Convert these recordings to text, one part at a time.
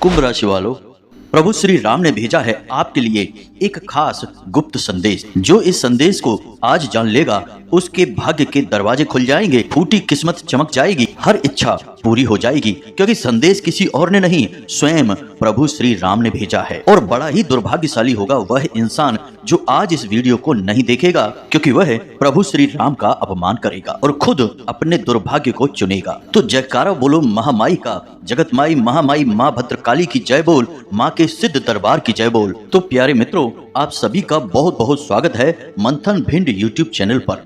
कुंभ राशि वालों, प्रभु श्री राम ने भेजा है आपके लिए एक खास गुप्त संदेश। जो इस संदेश को आज जान लेगा उसके भाग्य के दरवाजे खुल जाएंगे, फूटी किस्मत चमक जाएगी, हर इच्छा पूरी हो जाएगी। क्योंकि संदेश किसी और ने नहीं, स्वयं प्रभु श्री राम ने भेजा है। और बड़ा ही दुर्भाग्यशाली होगा वह इंसान जो आज इस वीडियो को नहीं देखेगा, क्योंकि वह प्रभु श्री राम का अपमान करेगा और खुद अपने दुर्भाग्य को चुनेगा। तो जयकारा बोलो महामाई का, जगत माई महामाई माँ भद्रकाली की जय बोल, माँ के सिद्ध दरबार की जय बोल। तो प्यारे मित्रों, आप सभी का बहुत बहुत स्वागत है मंथन भिंड यूट्यूब चैनल पर।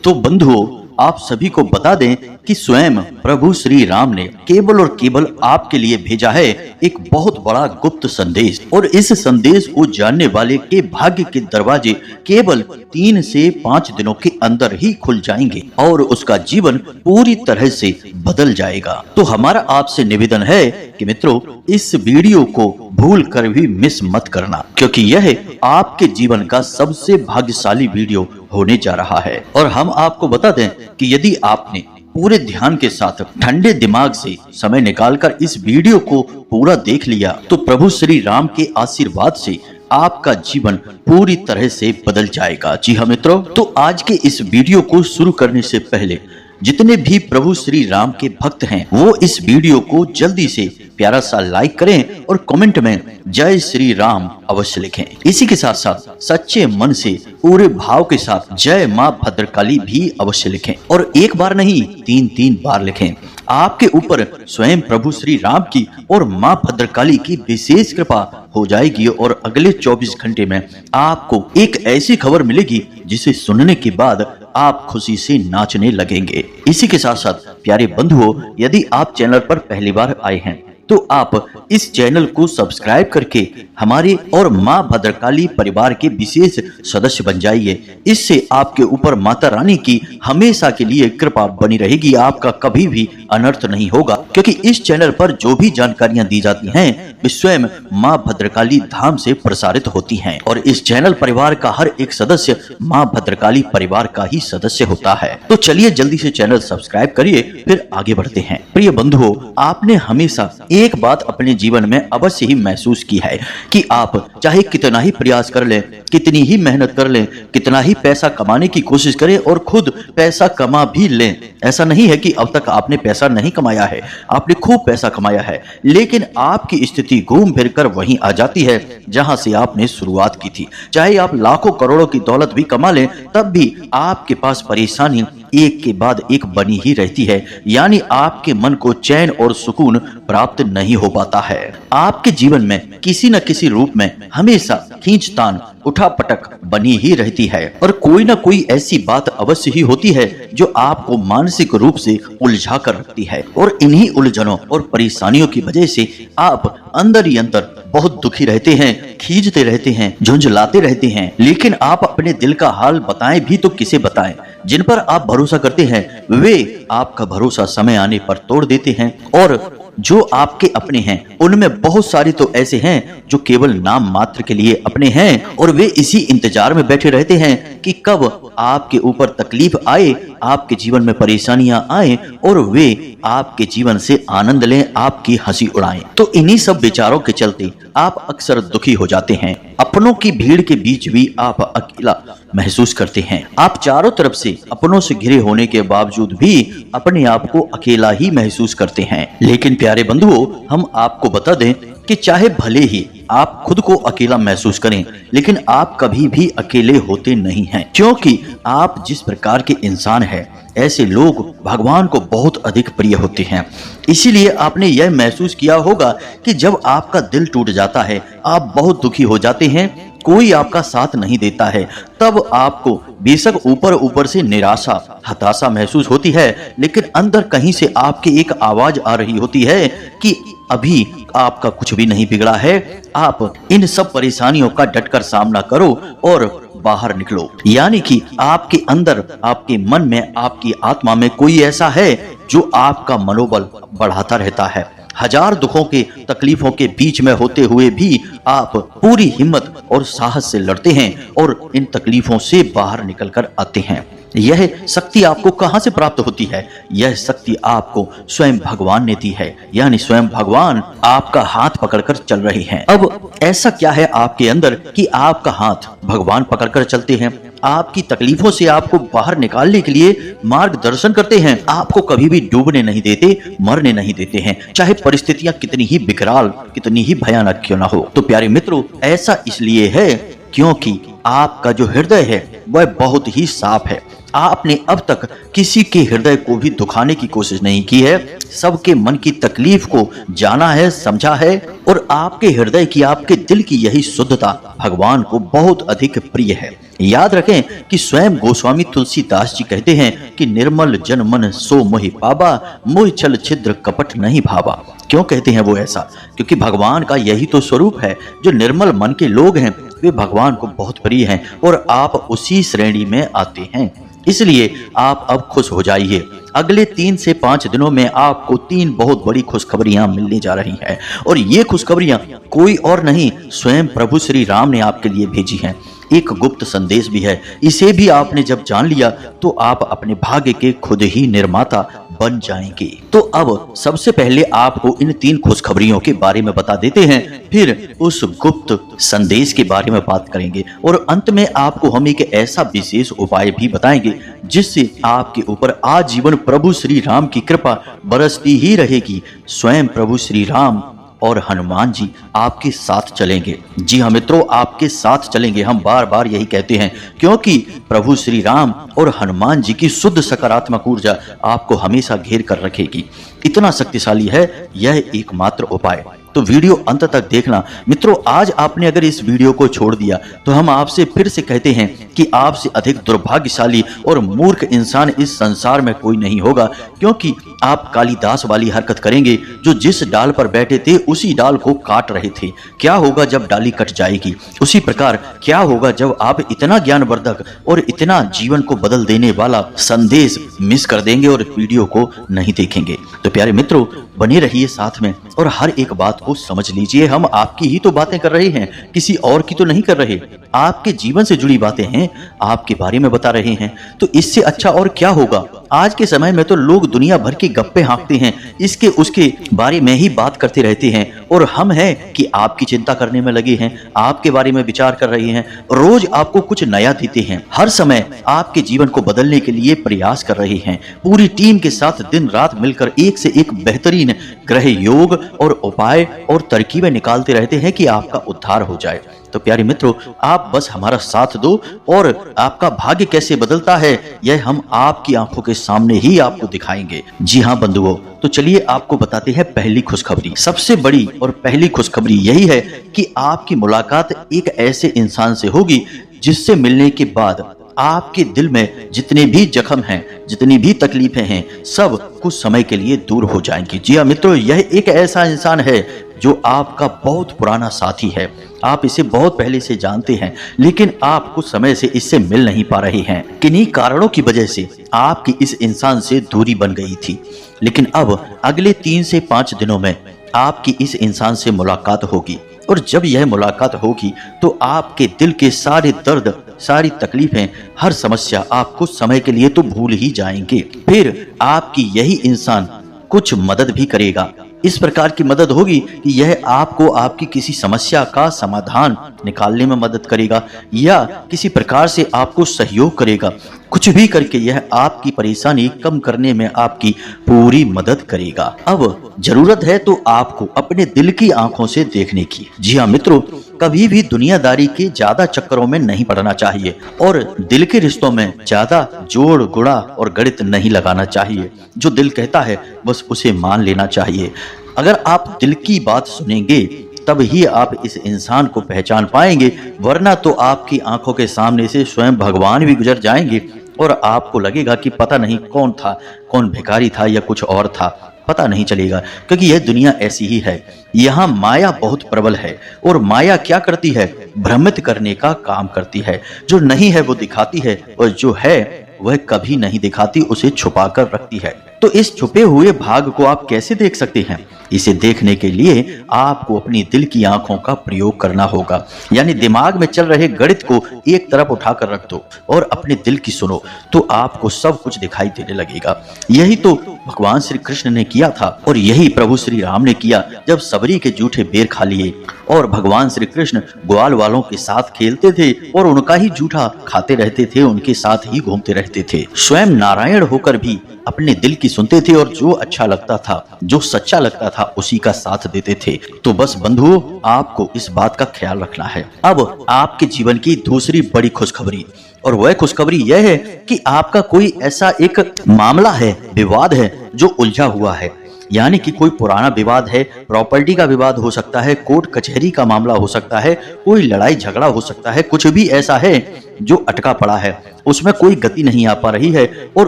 तो बंधुओं, आप सभी को बता दें कि स्वयं प्रभु श्री राम ने केवल और केवल आपके लिए भेजा है एक बहुत बड़ा गुप्त संदेश। और इस संदेश को जानने वाले के भाग्य के दरवाजे केवल 3 से 5 दिनों के अंदर ही खुल जाएंगे और उसका जीवन पूरी तरह से बदल जाएगा। तो हमारा आपसे निवेदन है कि मित्रों, इस वीडियो को भूल कर भी मिस मत करना, क्योंकि यह आपके जीवन का सबसे भाग्यशाली वीडियो होने जा रहा है। और हम आपको बता दें कि यदि आपने पूरे ध्यान के साथ ठंडे दिमाग से समय निकालकर इस वीडियो को पूरा देख लिया तो प्रभु श्री राम के आशीर्वाद से आपका जीवन पूरी तरह से बदल जाएगा। जी हाँ मित्रों, तो आज के इस वीडियो को शुरू करने से पहले जितने भी प्रभु श्री राम के भक्त हैं वो इस वीडियो को जल्दी से प्यारा सा लाइक करें और कमेंट में जय श्री राम अवश्य लिखें। इसी के साथ साथ सच्चे मन से पूरे भाव के साथ जय माँ भद्रकाली भी अवश्य लिखें और एक बार नहीं 3 बार लिखें। आपके ऊपर स्वयं प्रभु श्री राम की और माँ भद्रकाली की विशेष कृपा हो जाएगी और अगले 24 घंटे में आपको एक ऐसी खबर मिलेगी जिसे सुनने के बाद आप खुशी से नाचने लगेंगे। इसी के साथ साथ प्यारे बंधुओं, यदि आप चैनल पर पहली बार आए हैं तो आप इस चैनल को सब्सक्राइब करके हमारे और माँ भद्रकाली परिवार के विशेष सदस्य बन जाइए। इससे आपके ऊपर माता रानी की हमेशा के लिए कृपा बनी रहेगी, आपका कभी भी अनर्थ नहीं होगा। क्योंकि इस चैनल पर जो भी जानकारियां दी जाती हैं वे स्वयं माँ भद्रकाली धाम से प्रसारित होती हैं और इस चैनल परिवार का हर एक सदस्य माँ भद्रकाली परिवार का ही सदस्य होता है। तो चलिए जल्दी से चैनल सब्सक्राइब करिए, फिर आगे बढ़ते हैं। प्रिय बंधुओं, आपने हमेशा एक बात अपने जीवन में अवश्य ही महसूस की है कि आप चाहे कितना ही प्रयास कर लें, कितनी ही मेहनत कर लें, कितना ही पैसा कमाने की कोशिश करें और खुद पैसा कमा भी लें, ऐसा नहीं है कि अब तक आपने पैसा नहीं कमाया है, आपने खूब पैसा कमाया है, लेकिन आपकी स्थिति घूम फिर कर वहीं आ जाती है जहां से आपने शुरुआत की थी। चाहे आप लाखों करोड़ों की दौलत भी कमा लें, तब भी आपके पास परेशानी एक के बाद एक बनी ही रहती है, यानी आपके मन को चैन और सुकून प्राप्त नहीं हो पाता है। आपके जीवन में किसी न किसी रूप में हमेशा खींचतान, उठापटक बनी ही रहती है और कोई न कोई ऐसी बात अवश्य ही होती है जो आपको मानसिक रूप से उलझा कर रखती है और इन्हीं उलझनों और परेशानियों की वजह से आप अंदर ही अंदर बहुत दुखी रहते हैं, खींचते रहते हैं, झुंझलाते रहते हैं। लेकिन आप अपने दिल का हाल बताएं भी तो किसे बताएं? जिन पर आप भरोसा करते हैं वे आपका भरोसा समय आने पर तोड़ देते हैं और जो आपके अपने हैं उनमें बहुत सारे तो ऐसे हैं जो केवल नाम मात्र के लिए अपने हैं और वे इसी इंतजार में बैठे रहते हैं कि कब आपके ऊपर तकलीफ आए, आपके जीवन में परेशानियां आए और वे आपके जीवन से आनंद लें, आपकी हंसी उड़ाएं। तो इन्हीं सब विचारों के चलते आप अक्सर दुखी हो जाते हैं। अपनों की भीड़ के बीच भी आप अकेला महसूस करते हैं। आप चारों तरफ से अपनों से घिरे होने के बावजूद भी अपने आप को अकेला ही महसूस करते हैं। लेकिन प्यारे बंधुओं, हम आपको बता दें कि चाहे भले ही आप खुद को अकेला महसूस करें, लेकिन आप कभी भी अकेले होते नहीं हैं, क्योंकि आप जिस प्रकार के इंसान हैं ऐसे लोग भगवान को बहुत अधिक प्रिय होते हैं। इसीलिए आपने यह महसूस किया होगा कि जब आपका दिल टूट जाता है, आप बहुत दुखी हो जाते हैं, कोई आपका साथ नहीं देता है, तब आपको बेशक ऊपर ऊपर से निराशा, हताशा महसूस होती है, लेकिन अंदर कहीं से आपकी एक आवाज आ रही होती है कि अभी आपका कुछ भी नहीं बिगड़ा है, आप इन सब परेशानियों का डटकर सामना करो और बाहर निकलो। यानी कि आपके अंदर, आपके मन में, आपकी आत्मा में कोई ऐसा है जो आपका मनोबल बढ़ाता रहता है। हजार दुखों के, तकलीफों के बीच में होते हुए भी आप पूरी हिम्मत और साहस से लड़ते हैं और इन तकलीफों से बाहर निकल कर आते हैं। यह शक्ति आपको कहां से प्राप्त होती है? यह शक्ति आपको स्वयं भगवान ने दी है, यानी स्वयं भगवान आपका हाथ पकड़कर चल रहे हैं। अब ऐसा क्या है आपके अंदर कि आपका हाथ भगवान पकड़कर चलते हैं? आपकी तकलीफों से आपको बाहर निकालने के लिए मार्गदर्शन करते हैं, आपको कभी भी डूबने नहीं देते, मरने नहीं देते हैं, चाहे परिस्थितियां कितनी ही विकराल, कितनी ही भयानक क्यों ना हो। तो प्यारे मित्रों, ऐसा इसलिए है क्योंकि आपका जो हृदय है वह बहुत ही साफ है। आपने अब तक किसी के हृदय को भी दुखाने की कोशिश नहीं की है, सबके मन की तकलीफ को जाना है, समझा है, और आपके हृदय की, आपके दिल की यही शुद्धता भगवान को बहुत अधिक प्रिय है। याद रखें कि स्वयं गोस्वामी तुलसीदास जी कहते हैं कि निर्मल जन मन सो मोहि पाबा, मोह छल छिद्र कपट नहीं भावा। क्यों कहते हैं वो ऐसा? क्योंकि भगवान का यही तो स्वरूप है। जो निर्मल मन के लोग हैं वे भगवान को बहुत प्रिय हैं और आप उसी श्रेणी में आते हैं। इसलिए आप अब खुश हो जाइए। अगले 3 से 5 दिनों में आपको 3 बहुत बड़ी खुशखबरियां मिलने जा रही हैं, और ये खुशखबरियां कोई और नहीं, स्वयं प्रभु श्री राम ने आपके लिए भेजी हैं। एक गुप्त संदेश भी है। इसे भी आपने जब जान लिया तो आप अपने भाग्य के खुद ही निर्माता बन जाएंगे। तो अब सबसे पहले आपको इन 3 खुशखबरियों के बारे में बता देते हैं, फिर उस गुप्त संदेश के बारे में बात करेंगे, और अंत में आपको हम एक ऐसा विशेष उपाय भी बताएंगे जिससे आपके ऊपर आजीवन प्रभु श्री राम की कृपा बरसती ही रहेगी। स्वयं प्रभु श्री राम और हनुमान जी आपके साथ चलेंगे। जी हाँ मित्रों, आपके साथ चलेंगे। हम बार बार यही कहते हैं क्योंकि प्रभु श्री राम और हनुमान जी की शुद्ध सकारात्मक ऊर्जा आपको हमेशा घेर कर रखेगी। इतना शक्तिशाली है यह एकमात्र उपाय। तो वीडियो अंत तक देखना। मित्रों, आज आपने अगर इस वीडियो को छोड़ दिया तो हम आपसे फिर से कहते हैं कि आपसे अधिक दुर्भाग्यशाली और मूर्ख इंसान इस संसार में कोई नहीं होगा, क्योंकि आप कालिदास वाली हरकत करेंगे। जो जिस डाल पर बैठे थे उसी डाल को काट रहे थे। क्या होगा जब डाली कट जाएगी? उसी प्रकार क्या होगा जब आप इतना ज्ञानवर्धक और इतना जीवन को बदल देने वाला संदेश मिस कर देंगे और वीडियो को नहीं देखेंगे? तो प्यारे मित्रों, बने रहिए साथ में और हर एक बात को समझ लीजिए। हम आपकी ही तो बातें कर रहे हैं, किसी और की तो नहीं कर रहे। आपके जीवन से जुड़ी बातें हैं, आपके बारे में बता रहे हैं। तो इससे अच्छा और क्या होगा? आज के समय में तो लोग दुनिया भर के गप्पे हाँकते हैं, इसके उसके बारे में ही बात करते रहते हैं, और हम हैं कि आपकी चिंता करने में लगे हैं, आपके बारे में विचार कर रहे हैं, रोज आपको कुछ नया देते हैं, हर समय आपके जीवन को बदलने के लिए प्रयास कर रहे हैं। पूरी टीम के साथ दिन रात मिलकर एक से एक बेहतरीन ग्रह योग और उपाय और तरकीबें निकालते रहते हैं कि आपका उद्धार हो जाए। तो प्यारे मित्रों, आप बस हमारा साथ दो और आपका भाग्य कैसे बदलता है यह हम आपकी आंखों के सामने ही आपको दिखाएंगे। जी हाँ बंधुओं, तो चलिए आपको बताते हैं पहली खुशखबरी। सबसे बड़ी और पहली खुशखबरी यही है कि आपकी मुलाकात एक ऐसे इंसान से होगी जिससे मिलने के बाद आपके दिल में जितने भी जख्म हैं, जितनी भी तकलीफें हैं, सब कुछ समय के लिए दूर हो जाएंगी। जी हाँ मित्रों, यह एक ऐसा इंसान है जो आपका बहुत पुराना साथी है। आप इसे बहुत पहले से जानते हैं, लेकिन आप कुछ समय से इससे मिल नहीं पा रहे हैं। किन्हीं कारणों की वजह से आपकी इस इंसान से दूरी बन गई थी, लेकिन अब अगले 3 से 5 दिनों में आपकी इस इंसान से मुलाकात होगी, और जब यह मुलाकात होगी तो आपके दिल के सारे दर्द, सारी तकलीफें, हर समस्या आप कुछ समय के लिए तो भूल ही जाएंगे। फिर आपकी यही इंसान कुछ मदद भी करेगा। इस प्रकार की मदद होगी कि यह आपको आपकी किसी समस्या का समाधान निकालने में मदद करेगा, या किसी प्रकार से आपको सहयोग करेगा। कुछ भी करके यह आपकी परेशानी कम करने में आपकी पूरी मदद करेगा। अब जरूरत है तो आपको अपने दिल की आंखों से देखने की। जी हाँ मित्रों, कभी भी दुनियादारी के ज्यादा चक्करों में नहीं पड़ना चाहिए, और दिल के रिश्तों में ज्यादा जोड़ गुणा और गणित नहीं लगाना चाहिए। जो दिल कहता है बस उसे मान लेना चाहिए। अगर आप दिल की बात सुनेंगे तब ही आप इस इंसान को पहचान पाएंगे, वरना तो आपकी आंखों के सामने से स्वयं भगवान भी गुजर जाएंगे और आपको लगेगा कि पता नहीं कौन था, कौन भिखारी था या कुछ और था, पता नहीं चलेगा। क्योंकि यह दुनिया ऐसी ही है, यहाँ माया बहुत प्रबल है, और माया क्या करती है? भ्रमित करने का काम करती है। जो नहीं है वो दिखाती है, और जो है वह कभी नहीं दिखाती, उसे छुपा कर रखती है। तो इस छुपे हुए भाग को आप कैसे देख सकते हैं? इसे देखने के लिए आपको अपनी दिल की आंखों का प्रयोग करना होगा। यानी दिमाग में चल रहे गणित को एक तरफ उठाकर रख दो और अपने दिल की सुनो, तो आपको सब कुछ दिखाई देने लगेगा। यही तो भगवान श्री कृष्ण ने किया था और यही प्रभु श्री राम ने किया जब सबरी के जूठे बेर खा लिए और भगवान श्री कृष्ण ग्वाल वालों के साथ खेलते थे और उनका ही जूठा खाते रहते थे, उनके साथ ही घूमते रहते थे। स्वयं नारायण होकर भी अपने दिल की सुनते थे और जो अच्छा लगता था, जो सच्चा लगता था, उसी का साथ देते थे। तो बस बंधुओं, आपको इस बात का ख्याल रखना है। अब आपके जीवन की दूसरी बड़ी खुशखबरी, और वह खुशखबरी यह है कि आपका कोई ऐसा एक मामला है, विवाद है जो उलझा हुआ है। यानी कि कोई पुराना विवाद है, प्रॉपर्टी का विवाद हो सकता है, कोर्ट कचहरी का मामला हो सकता है, कोई लड़ाई झगड़ा हो सकता है, कुछ भी ऐसा है जो अटका पड़ा है, उसमें कोई गति नहीं आ पा रही है और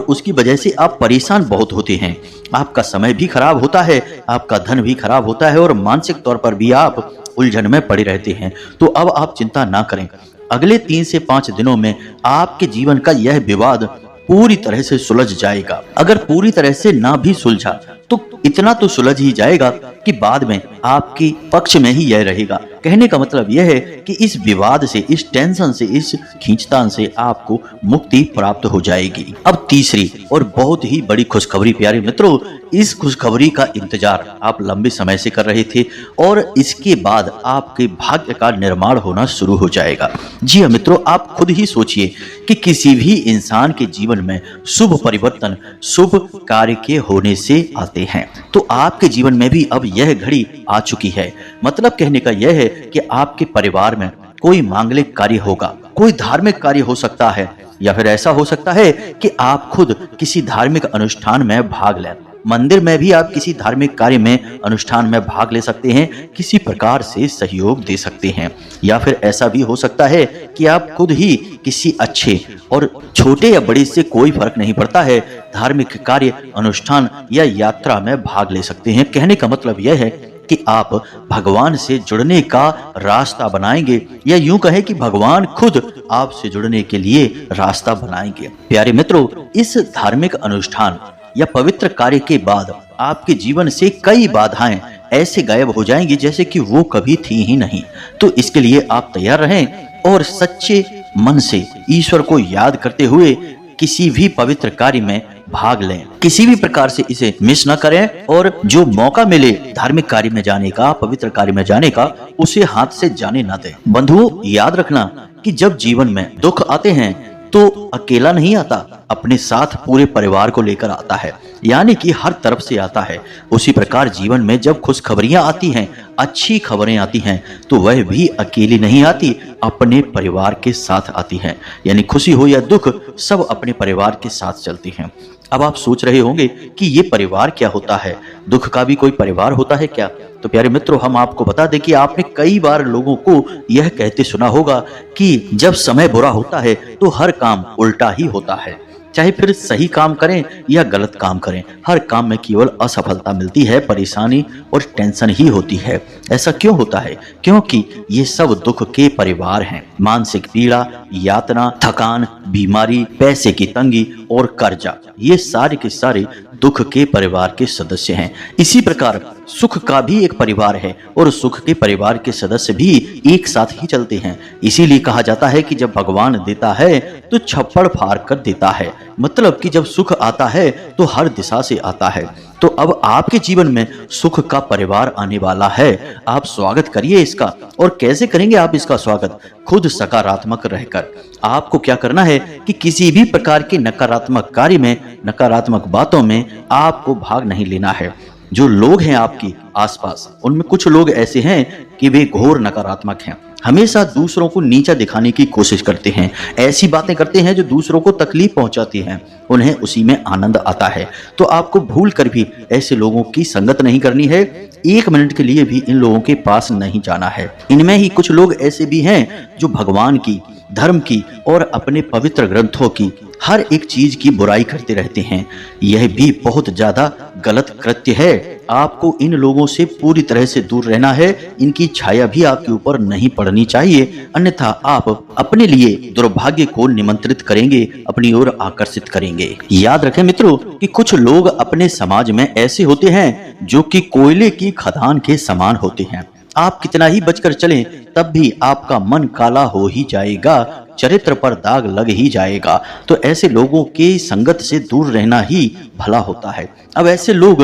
उसकी वजह से आप परेशान बहुत होते हैं। आपका समय भी खराब होता है, आपका धन भी खराब होता है और मानसिक तौर पर भी आप उलझन में पड़े रहते हैं। तो अब आप चिंता ना करें, अगले 3 से 5 दिनों में आपके जीवन का यह विवाद पूरी तरह से सुलझ जाएगा। अगर पूरी तरह से ना भी सुलझा तो इतना तो सुलझ ही जाएगा कि बाद में आपके पक्ष में ही यह रहेगा। कहने का मतलब यह है कि इस विवाद से, इस टेंशन से, इस खींचतान से आपको मुक्ति प्राप्त हो जाएगी। अब तीसरी और बहुत ही बड़ी खुशखबरी प्यारे मित्रों, इस खुशखबरी का इंतजार आप लंबे समय से कर रहे थे और इसके बाद आपके भाग्य का निर्माण होना शुरू हो जाएगा। जी हाँ मित्रों, आप खुद ही सोचिए कि किसी भी इंसान के जीवन में शुभ परिवर्तन शुभ कार्य के होने से आते हैं। तो आपके जीवन में भी अब यह घड़ी आ चुकी है। मतलब कहने का यह है कि आपके परिवार में कोई मांगलिक कार्य होगा, कोई धार्मिक कार्य हो सकता है, या फिर ऐसा हो सकता है कि आप खुद किसी धार्मिक अनुष्ठान में भाग लें। मंदिर में भी आप किसी धार्मिक कार्य में, अनुष्ठान में भाग ले सकते हैं, किसी प्रकार से सहयोग दे सकते हैं। या फिर ऐसा भी हो सकता है कि आप खुद ही किसी अच्छे, और छोटे या बड़े से कोई फर्क नहीं पड़ता है, धार्मिक कार्य, अनुष्ठान या यात्रा में भाग ले सकते हैं। कहने का मतलब यह है कि आप भगवान से जुड़ने का रास्ता बनाएंगे, या यूं कहें कि भगवान खुद आपसे जुड़ने के लिए रास्ता बनाएंगे। प्यारे मित्रों, इस धार्मिक अनुष्ठान या पवित्र कार्य के बाद आपके जीवन से कई बाधाएं ऐसे गायब हो जाएंगी जैसे कि वो कभी थी ही नहीं। तो इसके लिए आप तैयार रहें और सच्चे मन से ईश्वर को याद करते हुए किसी भी पवित्र कार्य में भाग लें। किसी भी प्रकार से इसे मिस न करें और जो मौका मिले धार्मिक कार्य में जाने का, पवित्र कार्य में जाने का, उसे हाथ से जाने न दें। बंधुओं, याद रखना कि जब जीवन में दुख आते हैं तो अकेला नहीं आता, अपने साथ पूरे परिवार को लेकर आता है, यानी कि हर तरफ से आता है। उसी प्रकार जीवन में जब खुशखबरियां आती हैं, अच्छी खबरें आती हैं, तो वह भी अकेली नहीं आती, अपने परिवार के साथ आती हैं। यानी खुशी हो या दुख, सब अपने परिवार के साथ चलती हैं। अब आप सोच रहे होंगे कि ये परिवार क्या होता है, दुख का भी कोई परिवार होता है क्या? तो प्यारे मित्रों, हम आपको बता दें कि आपने कई बार लोगों को यह कहते सुना होगा कि जब समय बुरा होता है तो हर काम उल्टा ही होता है। चाहे फिर सही काम करें या गलत काम करें, हर काम में केवल असफलता मिलती है, परेशानी और टेंशन ही होती है। ऐसा क्यों होता है? क्योंकि ये सब दुख के परिवार हैं। मानसिक पीड़ा, यातना, थकान, बीमारी, पैसे की तंगी और कर्जा, ये सारे के सारे दुख के परिवार के सदस्य हैं। इसी प्रकार सुख का भी एक परिवार है और सुख के परिवार के सदस्य भी एक साथ ही चलते हैं। इसीलिए कहा जाता है कि जब भगवान देता है तो छप्पड़ फाड़ कर देता है। मतलब कि जब सुख आता है तो हर दिशा से आता है। तो अब आपके जीवन में सुख का परिवार आने वाला है। आप स्वागत करिए इसका। और कैसे करेंगे आप इसका स्वागत? खुद सकारात्मक रहकर। आपको क्या करना है कि किसी भी प्रकार के नकारात्मक कार्य में, नकारात्मक बातों में आपको भाग नहीं लेना है। जो लोग हैं आपके आसपास, उनमें कुछ लोग ऐसे हैं कि वे घोर नकारात्मक हैं, हमेशा दूसरों को नीचा दिखाने की कोशिश करते हैं, ऐसी बातें करते हैं जो दूसरों को तकलीफ पहुंचाती हैं, उन्हें उसी में आनंद आता है। तो आपको भूल कर भी ऐसे लोगों की संगत नहीं करनी है, 1 मिनट के लिए भी इन लोगों के पास नहीं जाना है। इनमें ही कुछ लोग ऐसे भी हैं जो भगवान की, धर्म की और अपने पवित्र ग्रंथों की हर एक चीज की बुराई करते रहते हैं। यह भी बहुत ज्यादा गलत कृत्य है। आपको इन लोगों से पूरी तरह से दूर रहना है। इनकी छाया भी आपके ऊपर नहीं पड़नी चाहिए, अन्यथा आप अपने लिए दुर्भाग्य को निमंत्रित करेंगे, अपनी ओर आकर्षित करेंगे। याद रखें मित्रों कि कुछ लोग अपने समाज में ऐसे होते हैं जो कि कोयले की खदान के समान होते हैं। आप कितना ही बचकर चलें तब भी आपका मन काला हो ही जाएगा, चरित्र पर दाग लग ही जाएगा। तो ऐसे लोगों के संगत से दूर रहना ही भला होता है। अब ऐसे लोग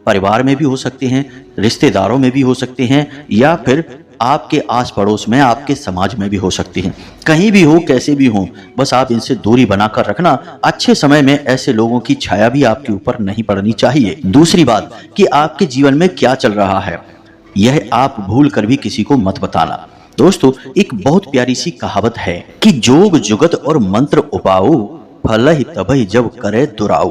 परिवार में भी हो सकते हैं, रिश्तेदारों में भी हो सकते हैं, या फिर आपके आस पड़ोस में, आपके समाज में भी हो सकती हैं। कहीं भी हो, कैसे भी हो, बस आप इनसे दूरी बनाकर रखना। अच्छे समय में ऐसे लोगों की छाया भी आपके ऊपर नहीं पड़नी चाहिए। दूसरी बात कि आपके जीवन में क्या चल रहा है यह आप भूल कर भी किसी को मत बताना। दोस्तों, एक बहुत प्यारी सी कहावत है कि जोग जुगत और मंत्र उपाओ, फलहि तबहि जब करे दुराऊ।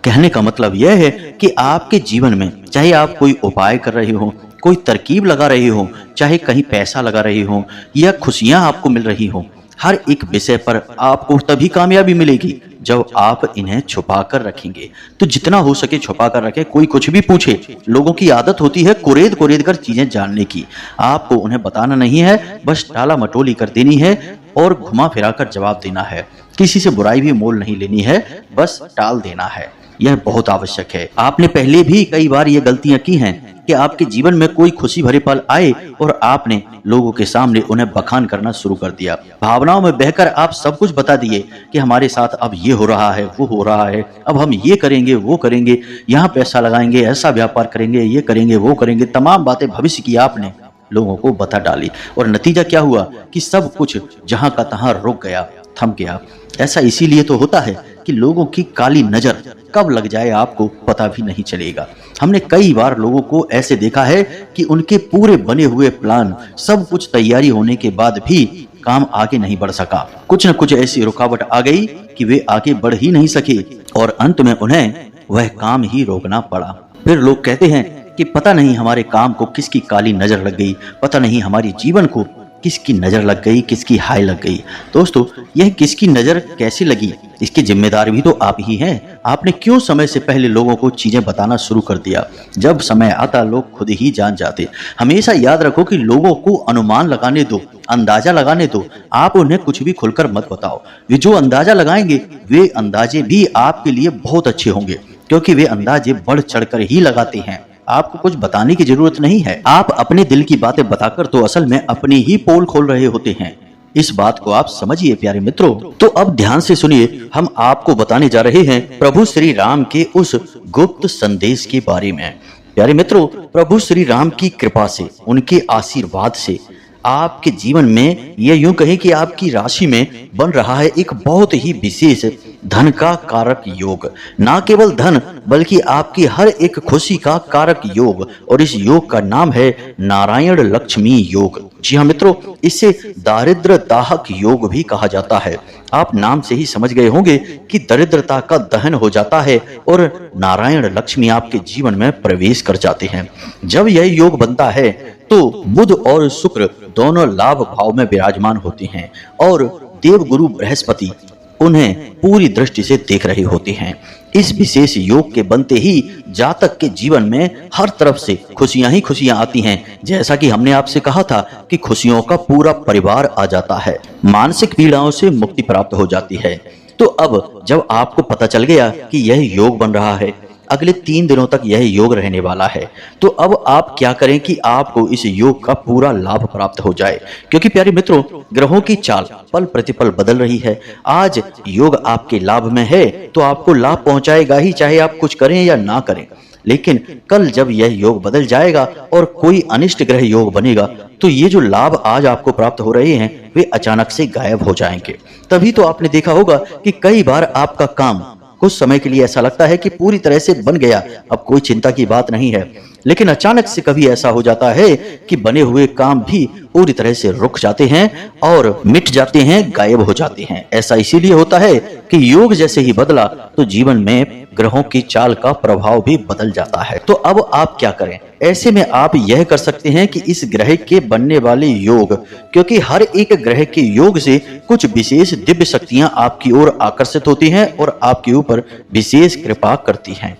कहने का मतलब यह है कि आपके जीवन में चाहे आप कोई उपाय कर रहे हो, कोई तरकीब लगा रहे हो, चाहे कहीं पैसा लगा रहे हो या खुशियां आपको मिल रही हो, हर एक विषय पर आपको तभी कामयाबी मिलेगी जब आप इन्हें छुपा कर रखेंगे। तो जितना हो सके छुपा कर रखें। कोई कुछ भी पूछे, लोगों की आदत होती है कुरेद कुरेद कर चीजें जानने की। आपको उन्हें बताना नहीं है, बस टाला मटोली कर देनी है और घुमा फिरा कर जवाब देना है। किसी से बुराई भी मोल नहीं लेनी है, बस टाल देना है। यह बहुत आवश्यक है। आपने पहले भी कई बार ये गलतियां की हैं कि आपके जीवन में कोई खुशी भरे पल आए और आपने लोगों के सामने उन्हें बखान करना शुरू कर दिया। भावनाओं में बहकर आप सब कुछ बता दिए कि हमारे साथ अब ये हो रहा है, वो हो रहा है, अब हम ये करेंगे, वो करेंगे, यहाँ पैसा लगाएंगे, ऐसा व्यापार करेंगे, ये करेंगे, वो करेंगे। तमाम बातें भविष्य की आपने लोगों को बता डाली और नतीजा क्या हुआ कि सब कुछ जहां का तहां रुक गया, थम गया। ऐसा इसीलिए तो होता है कि लोगों की काली नजर कब लग जाए आपको पता भी नहीं चलेगा। हमने कई बार लोगों को ऐसे देखा है कि उनके पूरे बने हुए प्लान, सब कुछ तैयारी होने के बाद भी काम आगे नहीं बढ़ सका। कुछ न कुछ ऐसी रुकावट आ गई कि वे आगे बढ़ ही नहीं सके और अंत में उन्हें वह काम ही रोकना पड़ा। फिर लोग कहते हैं कि पता नहीं हमारे काम को किसकी काली नजर लग गई, पता नहीं हमारे जीवन को किसकी नजर लग गई, किसकी हाय लग गई। दोस्तों, यह किसकी नजर कैसे लगी, इसके जिम्मेदार भी तो आप ही हैं। आपने क्यों समय से पहले लोगों को चीजें बताना शुरू कर दिया? जब समय आता लोग खुद ही जान जाते। हमेशा याद रखो कि लोगों को अनुमान लगाने दो, अंदाजा लगाने दो। आप उन्हें कुछ भी खुलकर मत बताओ। वे जो अंदाजा लगाएंगे वे अंदाजे भी आपके लिए बहुत अच्छे होंगे, क्योंकि वे अंदाजे बढ़ चढ़कर ही लगाते हैं। आपको कुछ बताने की जरूरत नहीं है। आप अपने दिल की बातें बताकर तो असल में अपनी ही पोल खोल रहे होते हैं। इस बात को आप समझिए प्यारे मित्रों। तो अब ध्यान से सुनिए, हम आपको बताने जा रहे हैं प्रभु श्री राम के उस गुप्त संदेश के बारे में। प्यारे मित्रों, प्रभु श्री राम की कृपा से, उनके आशीर्वाद से आपके जीवन में यह यूं कहें कि आपकी राशि में बन रहा है एक बहुत ही विशेष धन का कारक योग। ना केवल धन बल्कि आपकी हर एक खुशी का कारक योग, और इस योग का नाम है नारायण लक्ष्मी योग। जी हाँ मित्रों, इसे दारिद्र दाहक योग भी कहा जाता है। आप नाम से ही समझ गए होंगे कि दरिद्रता का दहन हो जाता है और नारायण लक्ष्मी आपके जीवन में प्रवेश कर जाते हैं। जब यह योग बनता है तो बुध और शुक्र दोनों लाभ भाव में विराजमान होते हैं और देवगुरु बृहस्पति उन्हें पूरी दृष्टि से देख रहे होते हैं। इस विशेष योग के बनते ही जातक के जीवन में हर तरफ से खुशियां ही खुशियां आती हैं। जैसा कि हमने आपसे कहा था कि खुशियों का पूरा परिवार आ जाता है, मानसिक पीड़ाओं से मुक्ति प्राप्त हो जाती है। तो अब जब आपको पता चल गया कि यह योग बन रहा है, अगले 3 दिनों तक यह योग रहने वाला है, तो अब आप क्या करें कि आपको इस योग का पूरा लाभ प्राप्त हो जाए। क्योंकि प्यारे मित्रों, ग्रहों की चाल पल प्रतिपल बदल रही है। आज योग आपके लाभ में है तो आपको लाभ पहुंचाएगा ही, चाहे आप कुछ करें या ना करें। लेकिन कल जब यह योग बदल जाएगा और कोई अनिष्ट ग्रह योग बनेगा तो ये जो लाभ आज आपको प्राप्त हो रहे हैं वे अचानक से गायब हो जाएंगे। तभी तो आपने देखा होगा कि कई बार आपका काम कुछ समय के लिए ऐसा लगता है कि पूरी तरह से बन गया, अब कोई चिंता की बात नहीं है, लेकिन अचानक से कभी ऐसा हो जाता है कि बने हुए काम भी पूरी तरह से रुक जाते हैं और मिट जाते हैं, गायब हो जाते हैं। ऐसा इसीलिए होता है कि योग जैसे ही बदला तो जीवन में ग्रहों की चाल का प्रभाव भी बदल जाता है। तो अब आप क्या करें? ऐसे में आप यह कर सकते हैं कि इस ग्रह के बनने वाले योग, क्योंकि हर एक ग्रह के योग से कुछ विशेष दिव्य शक्तियां आपकी ओर आकर्षित होती हैं और आपके ऊपर विशेष कृपा करती हैं।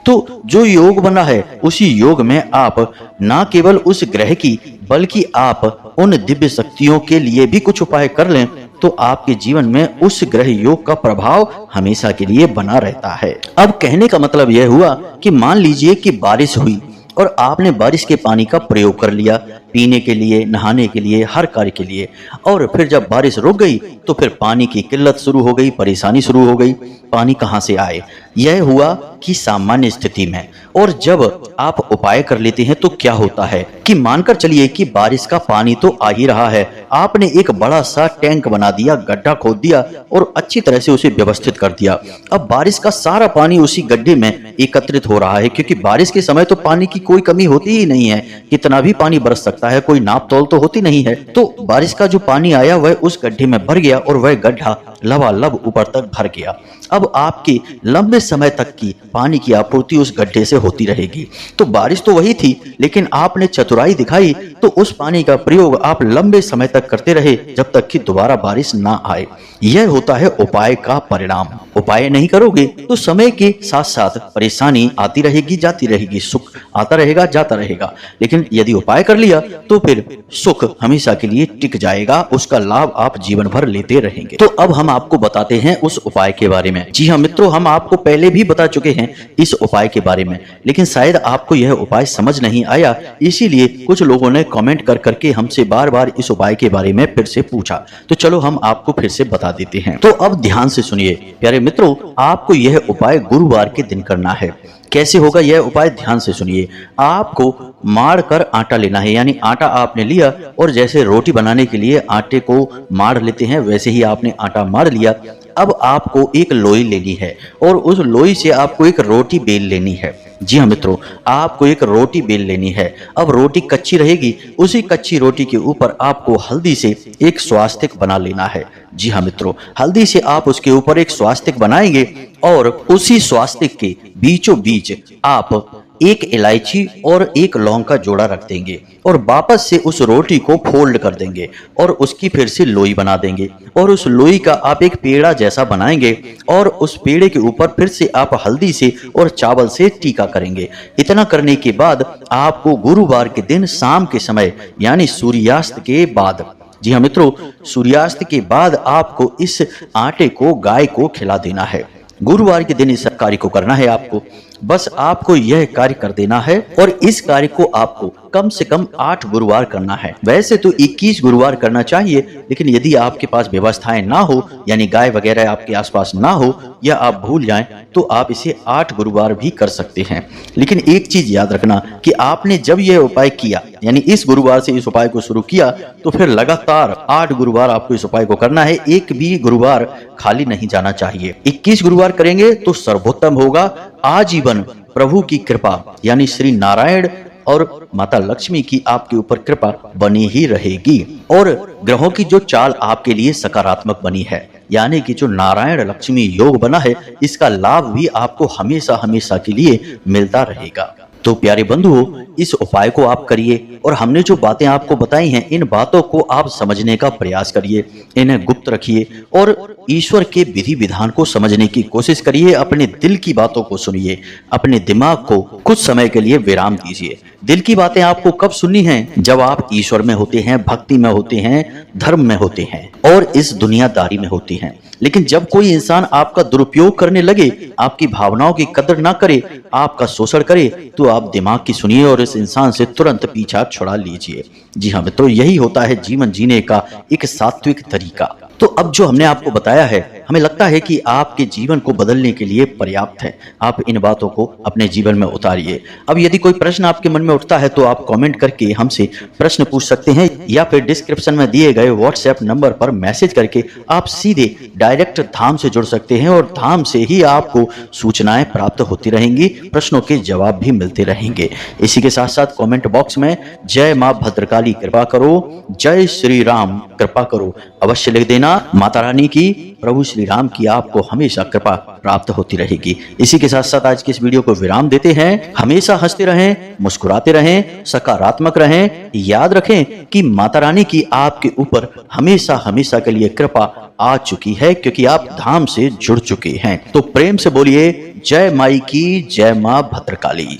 तो जो योग बना है उसी योग में आप ना केवल उस ग्रह की बल्कि आप उन दिव्य शक्तियों के लिए भी कुछ उपाय कर लें तो आपके जीवन में उस ग्रह योग का प्रभाव हमेशा के लिए बना रहता है। अब कहने का मतलब यह हुआ कि मान लीजिए कि बारिश हुई और आपने बारिश के पानी का प्रयोग कर लिया पीने के लिए, नहाने के लिए, हर कार्य के लिए, और फिर जब बारिश रुक गई तो फिर पानी की किल्लत शुरू हो गई, परेशानी शुरू हो गई। पानी कहाँ से आए? यह हुआ कि सामान्य स्थिति में। और जब आप उपाय कर लेते हैं तो क्या होता है कि मानकर चलिए कि बारिश का पानी तो आ ही रहा है, आपने एक बड़ा सा टैंक बना दिया, गड्ढा खोद दिया और अच्छी तरह से उसे व्यवस्थित कर दिया। अब बारिश का सारा पानी उसी गड्ढे में एकत्रित हो रहा है, क्योंकि बारिश के समय तो पानी की कोई कमी होती ही नहीं है, कितना भी पानी बरस सकता है, कोई नाप तोल तो होती नहीं है। तो बारिश का जो पानी आया वह उस गड्ढे में भर गया और वह गड्ढा लबालब ऊपर तक भर गया। अब आपकी लंबे समय तक की पानी की आपूर्ति उस गड्ढे से होती रहेगी। तो बारिश तो वही थी, लेकिन आपने चतुराई दिखाई तो उस पानी का प्रयोग आप लंबे समय तक करते रहे जब तक कि दोबारा बारिश ना आए। यह होता है उपाय का परिणाम। उपाय नहीं करोगे तो समय के साथ साथ परेशानी आती रहेगी, जाती रहेगी, सुख आता रहेगा, जाता रहेगा। लेकिन यदि उपाय कर लिया तो फिर सुख हमेशा के लिए टिक जाएगा, उसका लाभ आप जीवन भर लेते रहेंगे। तो अब हम आपको बताते हैं उस उपाय के बारे में। जी हाँ मित्रों, हम आपको पहले भी बता चुके हैं इस उपाय के बारे में, लेकिन शायद आपको यह उपाय समझ नहीं आया, इसीलिए कुछ लोगों ने कमेंट कर करके हमसे बार बार इस उपाय के बारे में फिर से पूछा। तो चलो हम आपको फिर से बता देते हैं। तो अब ध्यान से सुनिए प्यारे मित्रों, आपको यह उपाय गुरुवार के दिन करना है। कैसे होगा यह उपाय? ध्यान से सुनिए। आपको मार कर आटा लेना है, यानी आटा आपने लिया और जैसे रोटी बनाने के लिए आटे को मार लेते हैं वैसे ही आपने आटा मार लिया। अब आपको एक लोई लेनी है और उस लोई से आपको एक रोटी बेल लेनी है। जी हाँ मित्रों, आपको एक रोटी बेल लेनी है। अब रोटी कच्ची रहेगी, उसी कच्ची रोटी के ऊपर आपको हल्दी से एक स्वास्तिक बना लेना है। जी हाँ मित्रों, हल्दी से आप उसके ऊपर एक स्वास्तिक बनाएंगे और उसी स्वास्तिक के बीचों बीच आप एक इलायची और एक लौंग का जोड़ा रख देंगे और वापस से उस रोटी को फोल्ड कर देंगे और उसकी फिर से लोई बना देंगे और उस लोई का आप एक पेड़ा जैसा बनाएंगे और उस पेड़े के ऊपर फिर से आप हल्दी से और चावल से टीका करेंगे। इतना करने के बाद आपको गुरुवार के दिन शाम के समय यानी सूर्यास्त के बाद, जी हाँ मित्रों, सूर्यास्त के बाद आपको इस आटे को गाय को खिला देना है। गुरुवार के दिन इस कार्य को करना है आपको। बस आपको यह कार्य कर देना है और इस कार्य को आपको कम से कम 8 गुरुवार करना है। वैसे तो 21 गुरुवार करना चाहिए, लेकिन यदि आपके पास व्यवस्थाएं ना हो, यानी गाय वगैरह आपके आसपास ना हो या आप भूल जाएं, तो आप इसे 8 गुरुवार भी कर सकते हैं। लेकिन एक चीज याद रखना कि आपने जब यह उपाय किया, यानी इस गुरुवार से इस उपाय को शुरू किया, तो फिर लगातार 8 गुरुवार आपको इस उपाय को करना है। एक भी गुरुवार खाली नहीं जाना चाहिए। 21 गुरुवार करेंगे तो सर्वोत्तम होगा। आजीवन प्रभु की कृपा यानी श्री नारायण और माता लक्ष्मी की आपके ऊपर कृपा बनी ही रहेगी और ग्रहों की जो चाल आपके लिए सकारात्मक बनी है, यानी कि जो नारायण लक्ष्मी योग बना है, इसका लाभ भी आपको हमेशा हमेशा के लिए मिलता रहेगा। तो प्यारे बंधुओं, इस उपाय को आप करिए और हमने जो बातें आपको बताई हैं, इन बातों को आप समझने का प्रयास करिए, इन्हें गुप्त रखिए और ईश्वर के विधि विधान को समझने की कोशिश करिए। अपने दिल की बातों को सुनिए, अपने दिमाग को कुछ समय के लिए विराम दीजिए। दिल की बातें आपको कब सुननी है? जब आप ईश्वर में होते हैं, भक्ति में होते हैं, धर्म में होते हैं और इस दुनियादारी में होती हैं। लेकिन जब कोई इंसान आपका दुरुपयोग करने लगे, आपकी भावनाओं की कदर ना करे, आपका शोषण करे, तो आप दिमाग की सुनिए और इस इंसान से तुरंत पीछा छुड़ा लीजिए। जी हाँ मित्रों, यही होता है जीवन जीने का एक सात्विक तरीका। तो अब जो हमने आपको बताया है हमें लगता है कि आपके जीवन को बदलने के लिए पर्याप्त है। आप इन बातों को अपने जीवन में उतारिए। अब यदि कोई प्रश्न आपके मन में उठता है तो आप कमेंट करके हमसे प्रश्न पूछ सकते हैं, या फिर डिस्क्रिप्शन में दिए गए व्हाट्सएप नंबर पर मैसेज करके आप सीधे डायरेक्ट धाम से जुड़ सकते हैं, और धाम से ही आपको सूचनाएं प्राप्त होती रहेंगी, प्रश्नों के जवाब भी मिलते रहेंगे। इसी के साथ साथ कमेंट बॉक्स में जय मां भद्रकाली कृपा करो, जय श्री राम कृपा करो अवश्य लिख देना। माता रानी की, प्रभु श्री राम की आपको हमेशा कृपा प्राप्त होती रहेगी। इसी के साथ साथ आज के इस वीडियो को विराम देते हैं। हमेशा हंसते रहें, मुस्कुराते रहें, सकारात्मक रहें। याद रखें कि माता रानी की आपके ऊपर हमेशा हमेशा के लिए कृपा आ चुकी है, क्योंकि आप धाम से जुड़ चुके हैं। तो प्रेम से बोलिए जय माई की, जय मां भद्रकाली।